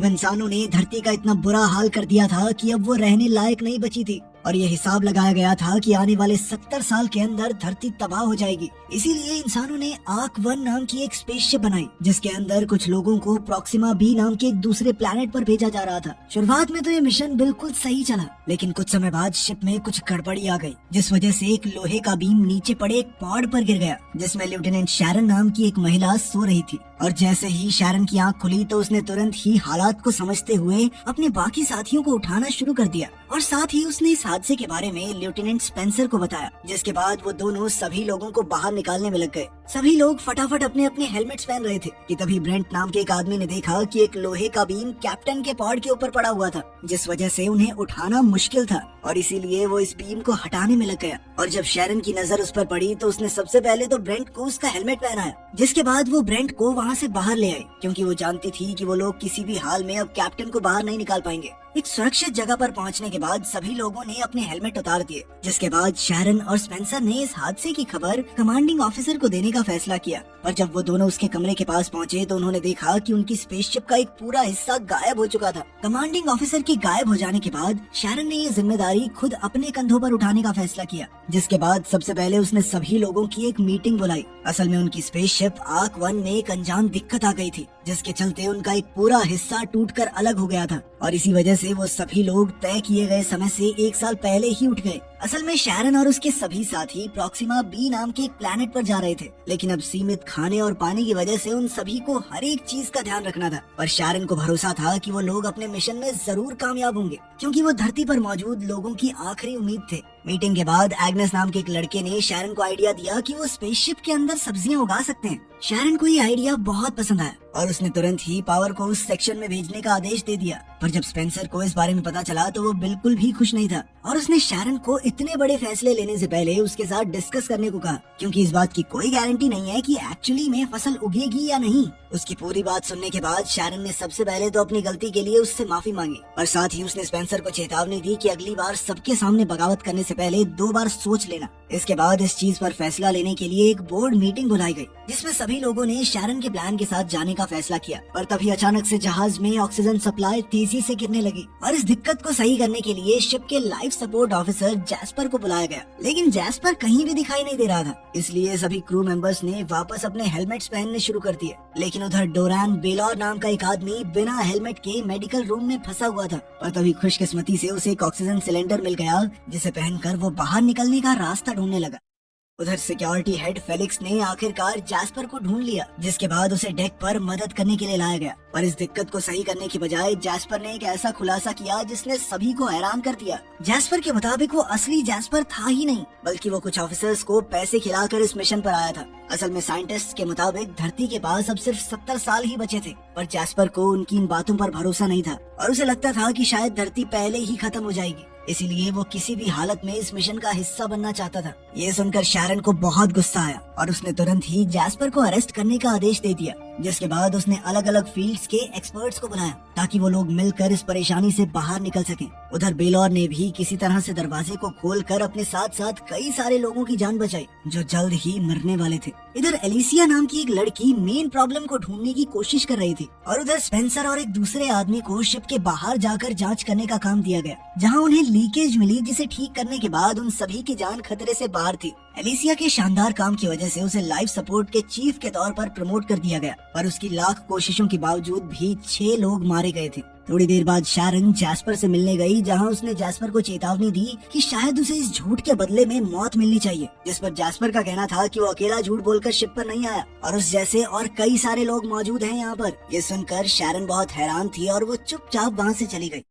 अब इंसानों ने धरती का इतना बुरा हाल कर दिया था कि अब वो रहने लायक नहीं बची थी और ये हिसाब लगाया गया था कि आने वाले 70 साल के अंदर धरती तबाह हो जाएगी। इसीलिए इंसानों ने आर्क 1 नाम की एक स्पेसशिप बनाई जिसके अंदर कुछ लोगों को प्रॉक्सिमा बी नाम के एक दूसरे प्लेनेट पर भेजा जा रहा था। शुरुआत में तो ये मिशन बिल्कुल सही चला, लेकिन कुछ समय बाद शिप में कुछ गड़बड़ी आ गई जिस वजह से एक लोहे का बीम नीचे पड़े एक पॉड पर गिर गया जिसमें लेफ्टिनेंट शैरन नाम की एक महिला सो रही थी। और जैसे ही शैरन की आंख खुली तो उसने तुरंत ही हालात को समझते हुए अपने बाकी साथियों को उठाना शुरू कर दिया और साथ ही उसने इस हादसे के बारे में लेफ्टिनेंट स्पेंसर को बताया, जिसके बाद वो दोनों सभी लोगों को बाहर निकालने में लग गए। सभी लोग फटाफट अपने अपने हेलमेट्स पहन रहे थे कि तभी ब्रेंट नाम के एक आदमी ने देखा कि एक लोहे का बीम कैप्टन के पॉड के ऊपर पड़ा हुआ था जिस वजह से उन्हें उठाना मुश्किल था और इसीलिए वो इस बीम को हटाने में लग गया। और जब शैरन की नजर उस पर पड़ी तो उसने सबसे पहले तो ब्रेंट को उसका हेलमेट पहनाया, जिसके बाद वो ब्रेंट को वहाँ से बाहर ले आई क्योंकि वो जानती थी कि वो लोग किसी भी हाल में अब कैप्टन को बाहर नहीं निकाल पाएंगे। एक सुरक्षित जगह पर पहुंचने के बाद सभी लोगों ने अपने हेलमेट उतार दिए, जिसके बाद शैरन और स्पेंसर ने इस हादसे की खबर कमांडिंग ऑफिसर को देने का फैसला किया। पर जब वो दोनों उसके कमरे के पास पहुंचे तो उन्होंने देखा कि उनकी स्पेसशिप का एक पूरा हिस्सा गायब हो चुका था। कमांडिंग ऑफिसर के गायब हो जाने के बाद शैरन ने ये जिम्मेदारी खुद अपने कंधों पर उठाने का फैसला किया, जिसके बाद सबसे पहले उसने सभी लोगों की एक मीटिंग बुलाई। असल में उनकी स्पेसशिप आर्क 1 में एक अनजान दिक्कत आ गई थी जिसके चलते उनका एक पूरा हिस्सा टूटकर अलग हो गया था और इसी वजह से वो सभी लोग तय किए गए समय से 1 साल पहले ही उठ गए। असल में शैरन और उसके सभी साथी प्रॉक्सिमा बी नाम के एक प्लेनेट पर जा रहे थे, लेकिन अब सीमित खाने और पानी की वजह से उन सभी को हर एक चीज का ध्यान रखना था। पर शैरन को भरोसा था कि वो लोग अपने मिशन में जरूर कामयाब होंगे क्योंकि वो धरती पर मौजूद लोगों की आखिरी उम्मीद थे। मीटिंग के बाद एग्नेस नाम के एक लड़के ने शैरन को आइडिया दिया कि वो स्पेसशिप के अंदर सब्जियां उगा सकते हैं। शैरन को ये आइडिया बहुत पसंद आया और उसने तुरंत ही पावर को उस सेक्शन में भेजने का आदेश दे दिया। पर जब स्पेंसर को इस बारे में पता चला तो वो बिल्कुल भी खुश नहीं था और उसने शैरन को इतने बड़े फैसले लेने से पहले उसके साथ डिस्कस करने को कहा क्योंकि इस बात की कोई गारंटी नहीं है कि एक्चुअली में फसल उगेगी या नहीं। उसकी पूरी बात सुनने के बाद शैरन ने सबसे पहले तो अपनी गलती के लिए उससे माफी मांगी और साथ ही उसने स्पेंसर को चेतावनी दी कि अगली बार सबके सामने बगावत करने से पहले 2 बार सोच लेना। इसके बाद इस चीज पर फैसला लेने के लिए एक बोर्ड मीटिंग बुलाई गई जिसमें सभी लोगों ने शैरन के प्लान के साथ जाने का फैसला किया। पर तभी अचानक से जहाज में ऑक्सीजन सप्लाई तेजी से गिरने लगी और इस दिक्कत को सही करने के लिए शिप के लाइफ सपोर्ट ऑफिसर जैस्पर को बुलाया गया, लेकिन जैस्पर कहीं भी दिखाई नहीं दे रहा था। इसलिए सभी क्रू मेंबर्स ने वापस अपने हेलमेट्स पहनने शुरू कर दिए, लेकिन उधर डोरान बेलौर नाम का एक आदमी बिना हेलमेट के मेडिकल रूम में फंसा हुआ था। पर तभी खुशकिस्मती से उसे एक ऑक्सीजन सिलेंडर मिल गया जिसे पहनकर वो बाहर निकलने का रास्ता ढूंढने लगा। उधर सिक्योरिटी हेड फेलिक्स ने आखिरकार जैस्पर को ढूंढ लिया, जिसके बाद उसे डेक पर मदद करने के लिए लाया गया। पर इस दिक्कत को सही करने की बजाय जैस्पर ने एक ऐसा खुलासा किया जिसने सभी को हैरान कर दिया। जैस्पर के मुताबिक वो असली जैस्पर था ही नहीं, बल्कि वो कुछ ऑफिसर्स को पैसे खिलाकर इस मिशन पर आया था। असल में साइंटिस्ट के मुताबिक धरती के पास अब सिर्फ 70 साल ही बचे थे, पर जैस्पर को उनकी इन बातों पर भरोसा नहीं था और उसे लगता था कि शायद धरती पहले ही खत्म हो जाएगी। इसीलिए वो किसी भी हालत में इस मिशन का हिस्सा बनना चाहता था। ये सुनकर शैरन को बहुत गुस्सा आया और उसने तुरंत ही जैस्पर को अरेस्ट करने का आदेश दे दिया, जिसके बाद उसने अलग अलग फील्ड्स के एक्सपर्ट्स को बुलाया ताकि वो लोग मिलकर इस परेशानी से बाहर निकल सकें। उधर बेलौर ने भी किसी तरह से दरवाजे को खोलकर अपने साथ साथ कई सारे लोगों की जान बचाई जो जल्द ही मरने वाले थे। इधर एलिसिया नाम की एक लड़की मेन प्रॉब्लम को ढूंढने की कोशिश कर रही थी और उधर स्पेंसर और एक दूसरे आदमी को शिप के बाहर जाकर जांच करने का काम दिया गया, जहां उन्हें लीकेज मिली जिसे ठीक करने के बाद उन सभी की जान खतरे से बाहर थी। एलिसिया के शानदार काम की वजह से उसे लाइफ सपोर्ट के चीफ के तौर पर प्रमोट कर दिया गया, पर उसकी लाख कोशिशों के बावजूद भी 6 लोग मारे गए थे। थोड़ी देर बाद शैरन जैस्पर से मिलने गई, जहां उसने जैस्पर को चेतावनी दी कि शायद उसे इस झूठ के बदले में मौत मिलनी चाहिए, जिस पर जैस्पर का कहना था कि वो अकेला झूठ बोलकर शिप पर नहीं आया और उस जैसे और कई सारे लोग मौजूद हैं यहाँ पर। ये सुनकर शैरन बहुत हैरान थी और वो चुपचाप वहाँ से चली गई।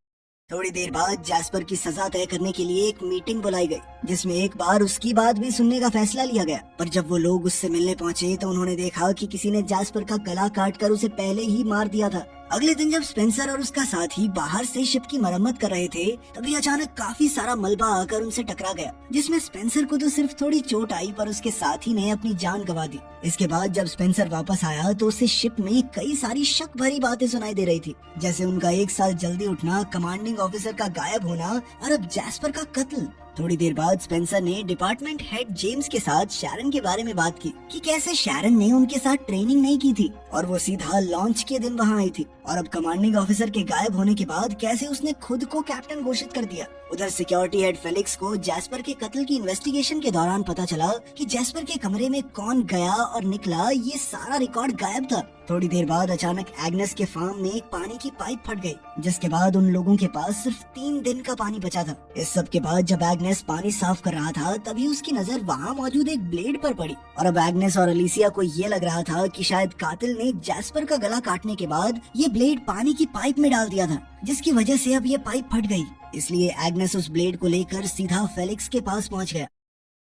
थोड़ी देर बाद जैस्पर की सजा तय करने के लिए एक मीटिंग बुलाई गई, जिसमें एक बार उसकी बात भी सुनने का फैसला लिया गया। पर जब वो लोग उससे मिलने पहुंचे तो उन्होंने देखा कि किसी ने जैस्पर का गला काटकर उसे पहले ही मार दिया था। अगले दिन जब स्पेंसर और उसका साथी बाहर से शिप की मरम्मत कर रहे थे, तभी अचानक काफी सारा मलबा आकर उनसे टकरा गया, जिसमें स्पेंसर को तो सिर्फ थोड़ी चोट आई पर उसके साथी ने अपनी जान गंवा दी। इसके बाद जब स्पेंसर वापस आया तो उसे शिप में कई सारी शक भरी बातें सुनाई दे रही थी, जैसे उनका 1 साल जल्दी उठना, कमांडिंग ऑफिसर का गायब होना और अब जैस्पर का कत्ल। थोड़ी देर बाद स्पेंसर ने डिपार्टमेंट हेड जेम्स के साथ शैरन के बारे में बात की कि कैसे शैरन ने उनके साथ ट्रेनिंग नहीं की थी और वो सीधा लॉन्च के दिन वहाँ आई थी, और अब कमांडिंग ऑफिसर के गायब होने के बाद कैसे उसने खुद को कैप्टन घोषित कर दिया। उधर सिक्योरिटी हेड फेलिक्स को जैस्पर के कत्ल की इन्वेस्टिगेशन के दौरान पता चला कि जैस्पर के कमरे में कौन गया और निकला, ये सारा रिकॉर्ड गायब था। थोड़ी देर बाद अचानक एग्नेस के फार्म में एक पानी की पाइप फट गई, जिसके बाद उन लोगों के पास सिर्फ 3 दिन का पानी बचा था। इस सब के बाद जब एग्नेस पानी साफ कर रहा था तभी उसकी नजर वहाँ मौजूद एक ब्लेड पर पड़ी, और अब एग्नेस और अलीसिया को ये लग रहा था कि शायद कातिल ने जैस्पर का गला काटने के बाद ये ब्लेड पानी की पाइप में डाल दिया था, जिसकी वजह से अब ये पाइप फट गई। इसलिए एग्नेस उस ब्लेड को लेकर सीधा फेलिक्स के पास पहुंच गया।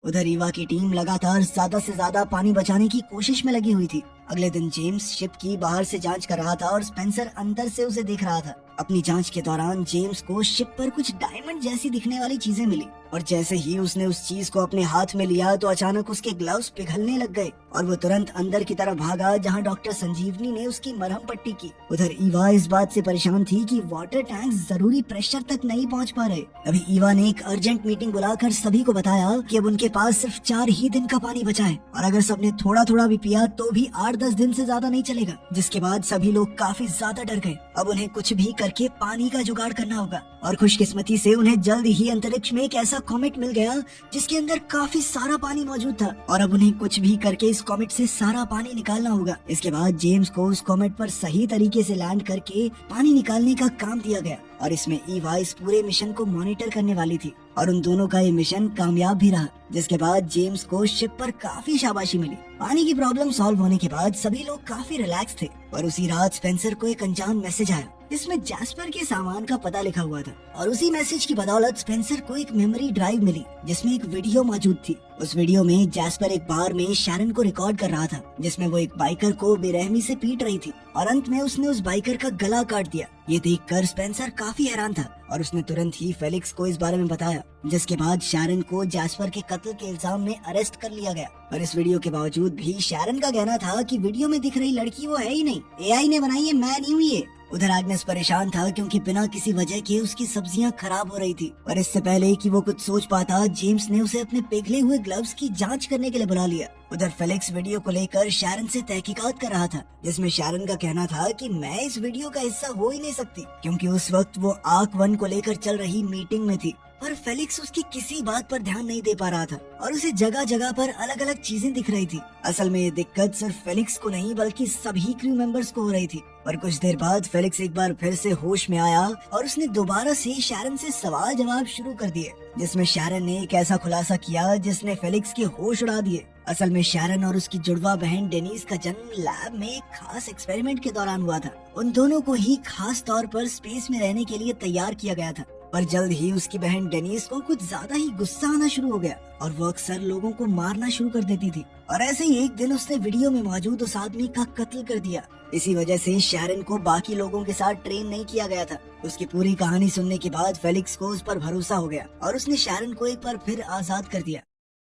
उधर ईवा की टीम लगातार ज्यादा से ज्यादा पानी बचाने की कोशिश में लगी हुई थी। अगले दिन जेम्स शिप की बाहर से जांच कर रहा था और स्पेंसर अंदर से उसे देख रहा था। अपनी जांच के दौरान जेम्स को शिप पर कुछ डायमंड जैसी दिखने वाली चीजें मिली, और जैसे ही उसने उस चीज को अपने हाथ में लिया तो अचानक उसके ग्लव्स पिघलने लग गए और वो तुरंत अंदर की तरफ भागा जहां डॉक्टर संजीवनी ने उसकी मरहम पट्टी की। उधर ईवा इस बात से परेशान थी कि वाटर टैंक जरूरी प्रेशर तक नहीं पहुंच पा रहे। अभी ईवा ने एक अर्जेंट मीटिंग बुलाकर सभी को बताया कि अब उनके पास सिर्फ 4 ही दिन का पानी बचा है, और अगर सबने थोड़ा थोड़ा भी पिया तो भी 8-10 दिन से ज्यादा नहीं चलेगा। जिसके बाद सभी लोग काफी ज्यादा डर गए। अब उन्हें कुछ भी करके पानी का जुगाड़ करना होगा, और खुशकिस्मती से उन्हें जल्द ही अंतरिक्ष में एक ऐसा कॉमेट मिल गया जिसके अंदर काफी सारा पानी मौजूद था, और अब उन्हें कुछ भी करके इस कॉमेट से सारा पानी निकालना होगा। इसके बाद जेम्स को उस कॉमेट पर सही तरीके से लैंड करके पानी निकालने का काम दिया गया, और इसमें ईवा इस पूरे मिशन को मॉनिटर करने वाली थी, और उन दोनों का ये मिशन कामयाब भी रहा। जिसके बाद जेम्स को शिप पर काफी शाबाशी मिली। पानी की प्रॉब्लम सॉल्व होने के बाद सभी लोग काफी रिलैक्स थे, और उसी रात स्पेंसर को एक अनजान मैसेज आया जिसमें जैस्पर के सामान का पता लिखा हुआ था, और उसी मैसेज की बदौलत स्पेंसर को एक मेमोरी ड्राइव मिली जिसमें एक वीडियो मौजूद थी। उस वीडियो में जैस्पर एक बार में शैरन को रिकॉर्ड कर रहा था, जिसमें वो एक बाइकर को बेरहमी से पीट रही थी, और अंत में उसने उस बाइकर का गला काट दिया। ये देखकर स्पेंसर काफी हैरान था, और उसने तुरंत ही फेलिक्स को इस बारे में बताया, जिसके बाद शैरन को जैस्पर के कत्ल के इल्जाम में अरेस्ट कर लिया गया। और इस वीडियो के बावजूद भी शैरन का कहना था कि वीडियो में दिख रही लड़की वो है ही नहीं, एआई ने बनाई है, मैं नहीं हुई है। उधर एग्नेस परेशान था क्योंकि बिना किसी वजह के उसकी सब्जियां खराब हो रही थी, और इससे पहले कि वो कुछ सोच पाता जेम्स ने उसे अपने पिघले हुए ग्लव्स की जांच करने के लिए बुला लिया। उधर फेलिक्स वीडियो को लेकर शैरन से तहकीकात कर रहा था, जिसमें शैरन का कहना था कि मैं इस वीडियो का हिस्सा हो ही नहीं सकती, क्योंकि उस वक्त वो आर्क 1 को लेकर चल रही मीटिंग में थी। पर फेलिक्स उसकी किसी बात पर ध्यान नहीं दे पा रहा था, और उसे जगह जगह पर अलग अलग चीजें दिख रही थी। असल में ये दिक्कत सिर्फ फेलिक्स को नहीं बल्कि सभी क्रू मेंबर्स को हो रही थी। और कुछ देर बाद फेलिक्स एक बार फिर से होश में आया, और उसने दोबारा से शैरन से सवाल जवाब शुरू कर दिए, जिसमें शैरन ने एक ऐसा खुलासा किया जिसने फेलिक्स के होश उड़ा दिए। असल में शैरन और उसकी जुड़वा बहन डेनीज का जन्म लैब में एक खास एक्सपेरिमेंट के दौरान हुआ था। उन दोनों को ही खास तौर पर स्पेस में रहने के लिए तैयार किया गया था, पर जल्द ही उसकी बहन डेनीज को कुछ ज्यादा ही गुस्सा आना शुरू हो गया, और वो अक्सर लोगों को मारना शुरू कर देती थी। और ऐसे ही एक दिन उसने वीडियो में मौजूद उस आदमी का कत्ल कर दिया। इसी वजह से शैरन को बाकी लोगों के साथ ट्रेन नहीं किया गया था। उसकी पूरी कहानी सुनने के बाद फेलिक्स को उस पर भरोसा हो गया, और उसने शैरन को एक बार फिर आजाद कर दिया।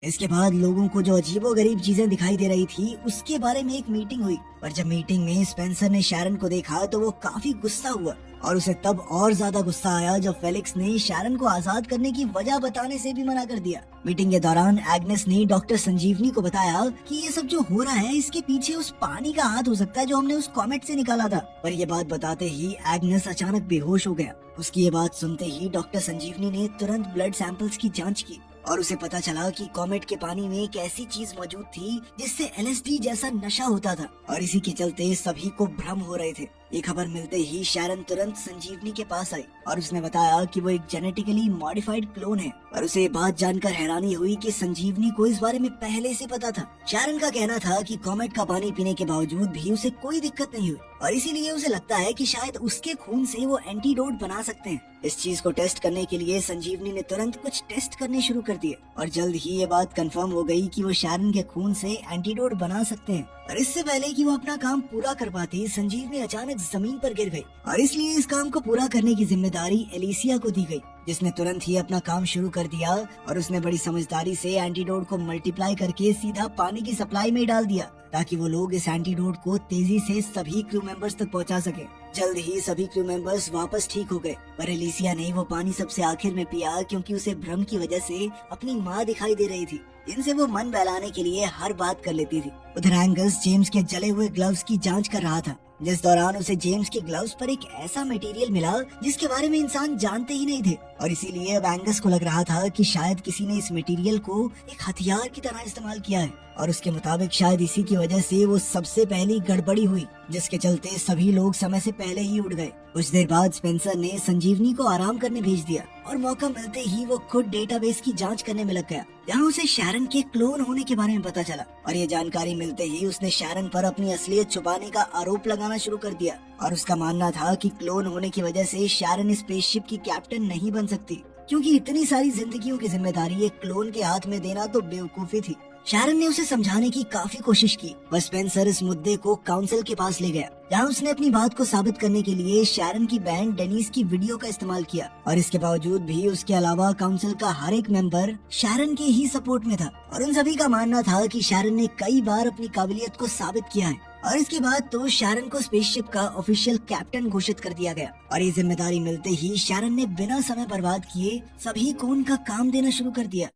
इसके बाद लोगों को जो अजीबोगरीब चीजें दिखाई दे रही थी उसके बारे में एक मीटिंग हुई, और जब मीटिंग में स्पेंसर ने शैरन को देखा तो वो काफी गुस्सा हुआ, और उसे तब और ज्यादा गुस्सा आया जब फेलिक्स ने शैरन को आजाद करने की वजह बताने से भी मना कर दिया। मीटिंग के दौरान एग्नेस ने डॉक्टर संजीवनी को बताया कि ये सब जो हो रहा है इसके पीछे उस पानी का हाथ हो सकता है जो हमने उस कॉमेट से निकाला था। पर ये बात बताते ही एग्नेस अचानक बेहोश हो गया। उसकी ये बात सुनते ही डॉक्टर संजीवनी ने तुरंत ब्लड सैंपल्स की जांच की, और उसे पता चला कि कॉमेट के पानी में एक ऐसी चीज मौजूद थी जिससे एलएसडी जैसा नशा होता था, और इसी के चलते सभी को भ्रम हो रहे थे। ये खबर मिलते ही शैरन तुरंत संजीवनी के पास आई, और उसने बताया कि वो एक जेनेटिकली मॉडिफाइड क्लोन है, और उसे बात जानकर हैरानी हुई कि संजीवनी को इस बारे में पहले से पता था। शैरन का कहना था कि कॉमेट का पानी पीने के बावजूद भी उसे कोई दिक्कत नहीं हुई, और इसीलिए उसे लगता है कि शायद उसके खून से वो एंटीडोट बना सकते हैं। इस चीज को टेस्ट करने के लिए संजीवनी ने तुरंत कुछ टेस्ट करने शुरू कर दिए, और जल्द ही ये बात कंफर्म हो गई कि वो शैरन के खून से एंटीडोट बना सकते हैं। और इससे पहले कि वो अपना काम पूरा कर पाती, संजीवनी अचानक जमीन पर गिर गई, और इसलिए इस काम को पूरा करने की जिम्मेदारी एलिसिया को दी गई, जिसने तुरंत ही अपना काम शुरू कर दिया, और उसने बड़ी समझदारी से एंटीडोट को मल्टीप्लाई करके सीधा पानी की सप्लाई में डाल दिया, ताकि वो लोग इस एंटीडोट को तेजी से सभी क्रू मेंबर्स तक पहुंचा सके। जल्द ही सभी क्रू मेंबर्स वापस ठीक हो गए, पर एलिसिया ने वो पानी सबसे आखिर में पिया क्योंकि उसे भ्रम की वजह से अपनी माँ दिखाई दे रही थी, जिनसे वो मन बहलाने के लिए हर बात कर लेती थी। उधर एंगस जेम्स के जले हुए ग्लव्स की जांच कर रहा था, जिस दौरान उसे जेम्स के ग्लव्स पर एक ऐसा मटेरियल मिला जिसके बारे में इंसान जानते ही नहीं थे, और इसीलिए अब एंगस को लग रहा था कि शायद किसी ने इस मटेरियल को एक हथियार की तरह इस्तेमाल किया है, और उसके मुताबिक शायद इसी की वजह से वो सबसे पहली गड़बड़ी हुई, जिसके चलते सभी लोग समय से पहले ही उड़ गए। कुछ देर बाद स्पेंसर ने संजीवनी को आराम करने भेज दिया और मौका मिलते ही वो खुद डेटाबेस की जांच करने में लग गया, जहां उसे शैरन के क्लोन होने के बारे में पता चला, और ये जानकारी मिलते ही उसने शैरन पर अपनी असलियत छुपाने का आरोप लगाना शुरू कर दिया, और उसका मानना था कि क्लोन होने की वजह से शैरन स्पेसशिप की कैप्टन नहीं बन सकती, क्योंकि इतनी सारी जिंदगियों की जिम्मेदारी एक क्लोन के हाथ में देना तो बेवकूफी थी। शैरन ने उसे समझाने की काफी कोशिश की, पर स्पेंसर इस मुद्दे को काउंसिल के पास ले गया, जहां उसने अपनी बात को साबित करने के लिए शैरन की बहन डेनिस की वीडियो का इस्तेमाल किया, और इसके बावजूद भी उसके अलावा काउंसिल का हर एक मेंबर शैरन के ही सपोर्ट में था, और उन सभी का मानना था कि शैरन ने कई बार अपनी काबिलियत को साबित किया है। और इसके बाद तो शैरन को स्पेसशिप का ऑफिशियल कैप्टन घोषित कर दिया गया, और ये जिम्मेदारी मिलते ही शैरन ने बिना समय बर्बाद किए सभी को उनका काम देना शुरू कर दिया।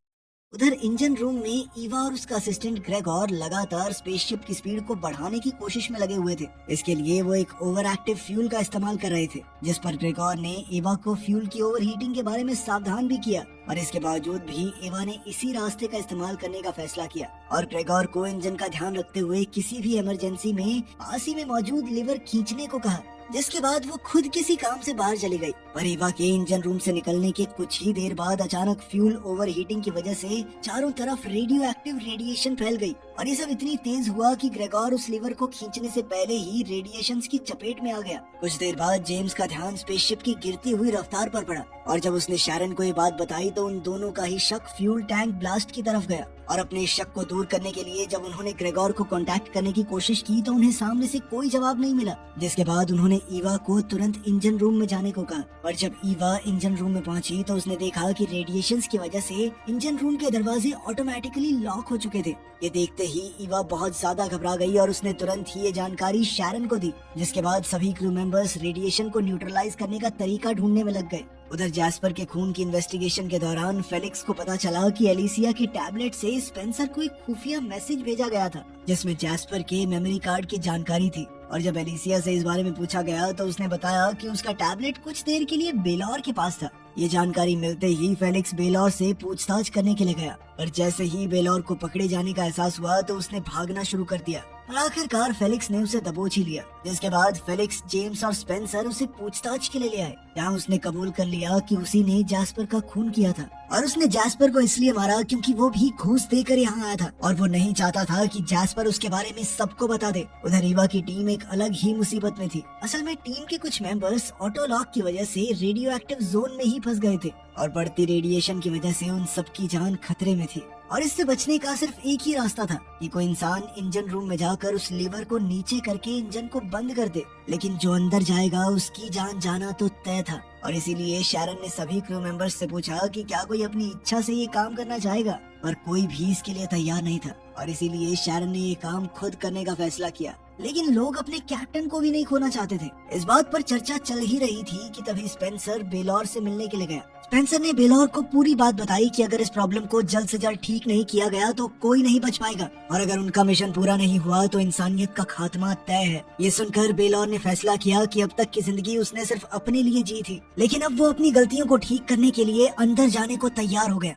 उधर इंजन रूम में ईवा और उसका असिस्टेंट ग्रेगोर लगातार स्पेसशिप की स्पीड को बढ़ाने की कोशिश में लगे हुए थे। इसके लिए वो एक ओवर एक्टिव फ्यूल का इस्तेमाल कर रहे थे, जिस पर ग्रेगोर ने ईवा को फ्यूल की ओवर हीटिंग के बारे में सावधान भी किया, और इसके बावजूद भी ईवा ने इसी रास्ते का इस्तेमाल करने का फैसला किया, और ग्रेगोर को इंजन का ध्यान रखते हुए किसी भी इमरजेंसी में पास ही में मौजूद लीवर खींचने को कहा, जिसके बाद वो खुद किसी काम से बाहर चली गई। पर ईवा के इंजन रूम से निकलने के कुछ ही देर बाद अचानक फ्यूल ओवर हीटिंग की वजह से चारों तरफ रेडियो एक्टिव रेडिएशन फैल गई, और ये सब इतनी तेज हुआ कि ग्रेगोर उस लीवर को खींचने से पहले ही रेडिएशन की चपेट में आ गया। कुछ देर बाद जेम्स का ध्यान स्पेसशिप की गिरती हुई रफ्तार पर पड़ा, और जब उसने शैरन को ये बात बताई तो उन दोनों का ही शक फ्यूल टैंक ब्लास्ट की तरफ गया, और अपने इस शक को दूर करने के लिए जब उन्होंने ग्रेगोर को कांटेक्ट करने की कोशिश की तो उन्हें सामने से कोई जवाब नहीं मिला, जिसके बाद उन्होंने ईवा को तुरंत इंजन रूम में जाने को कहा। और जब ईवा इंजन रूम में पहुंची तो उसने देखा कि रेडिएशंस की वजह से इंजन रूम के दरवाजे ऑटोमेटिकली लॉक हो चुके थे। ये देखते ही ईवा बहुत ज्यादा घबरा गई और उसने तुरंत ही ये जानकारी शैरन को दी, जिसके बाद सभी क्रू मेंबर्स रेडिएशन को न्यूट्रलाइज करने का तरीका ढूंढने में लग गए। उधर जैस्पर के खून की इन्वेस्टिगेशन के दौरान फेलिक्स को पता चला कि एलिसिया की टैबलेट से स्पेंसर को एक खुफिया मैसेज भेजा गया था, जिसमें जैस्पर के मेमोरी कार्ड की जानकारी थी, और जब एलिसिया से इस बारे में पूछा गया तो उसने बताया कि उसका टैबलेट कुछ देर के लिए बेलौर के पास था। ये जानकारी मिलते ही फेलिक्स बेलौर से पूछताछ करने के लिए गया, पर जैसे ही बेलौर को पकड़े जाने का एहसास हुआ तो उसने भागना शुरू कर दिया, और आखिरकार फेलिक्स ने उसे दबोच ही लिया, जिसके बाद फेलिक्स, जेम्स और स्पेंसर उसे पूछताछ के लिए ले आए, जहाँ उसने कबूल कर लिया कि उसी ने जैस्पर का खून किया था, और उसने जैस्पर को इसलिए मारा क्योंकि वो भी घूस देकर यहाँ आया था, और वो नहीं चाहता था कि जैस्पर उसके बारे में सबको बता दे। उधर ईवा की टीम एक अलग ही मुसीबत में थी। असल में टीम के कुछ मेंबर्स ऑटो लॉक की वजह से रेडियो एक्टिव जोन में ही फंस गए थे, और बढ़ती रेडिएशन की वजह से उन सबकी जान खतरे में थी, और इससे बचने का सिर्फ एक ही रास्ता था कि कोई इंसान इंजन रूम में जाकर उस लीवर को नीचे करके इंजन को बंद कर दे, लेकिन जो अंदर जाएगा उसकी जान जाना तो तय था। और इसीलिए शैरन ने सभी क्रू मेंबर्स से पूछा कि क्या कोई अपनी इच्छा से ये काम करना चाहेगा, पर कोई भी इसके लिए तैयार नहीं था, और इसीलिए शैरन ने ये काम खुद करने का फैसला किया। लेकिन लोग अपने कैप्टन को भी नहीं खोना चाहते थे। इस बात पर चर्चा चल ही रही थी कि तभी स्पेंसर बेलौर से मिलने के लिए गया। स्पेंसर ने बेलौर को पूरी बात बताई कि अगर इस प्रॉब्लम को जल्द से जल्द ठीक नहीं किया गया तो कोई नहीं बच पाएगा, और अगर उनका मिशन पूरा नहीं हुआ तो इंसानियत का खात्मा तय है। ये सुनकर बेलौर ने फैसला किया कि अब तक की जिंदगी उसने सिर्फ अपने लिए जी थी, लेकिन अब वो अपनी गलतियों को ठीक करने के लिए अंदर जाने को तैयार हो गया।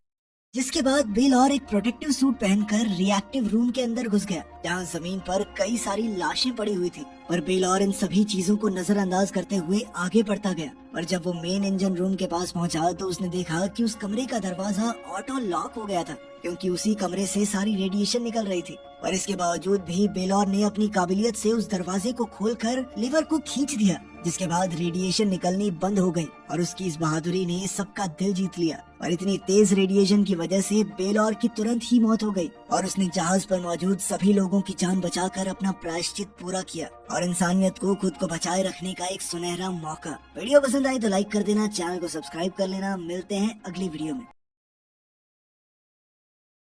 जिसके बाद बेलौर एक प्रोटेक्टिव सूट पहनकर रिएक्टिव रूम के अंदर घुस गया, जहाँ जमीन पर कई सारी लाशें पड़ी हुई थी, पर बेलौर इन सभी चीजों को नजरअंदाज करते हुए आगे बढ़ता गया। और जब वो मेन इंजन रूम के पास पहुंचा तो उसने देखा कि उस कमरे का दरवाजा ऑटो लॉक हो गया था, क्योंकि उसी कमरे से सारी रेडिएशन निकल रही थी। पर इसके बावजूद भी बेलौर ने अपनी काबिलियत से उस दरवाजे को खोलकर लीवर को खींच दिया, जिसके बाद रेडिएशन निकलनी बंद हो गई, और उसकी इस बहादुरी ने सबका दिल जीत लिया। और इतनी तेज रेडिएशन की वजह से बेलौर की तुरंत ही मौत हो गई, और उसने जहाज पर मौजूद सभी लोगों की जान बचाकर अपना प्रायश्चित पूरा किया, और इंसानियत को खुद को बचाए रखने का एक सुनहरा मौका। वीडियो पसंद आए तो लाइक कर देना, चैनल को सब्सक्राइब कर लेना। मिलते हैं अगली वीडियो में।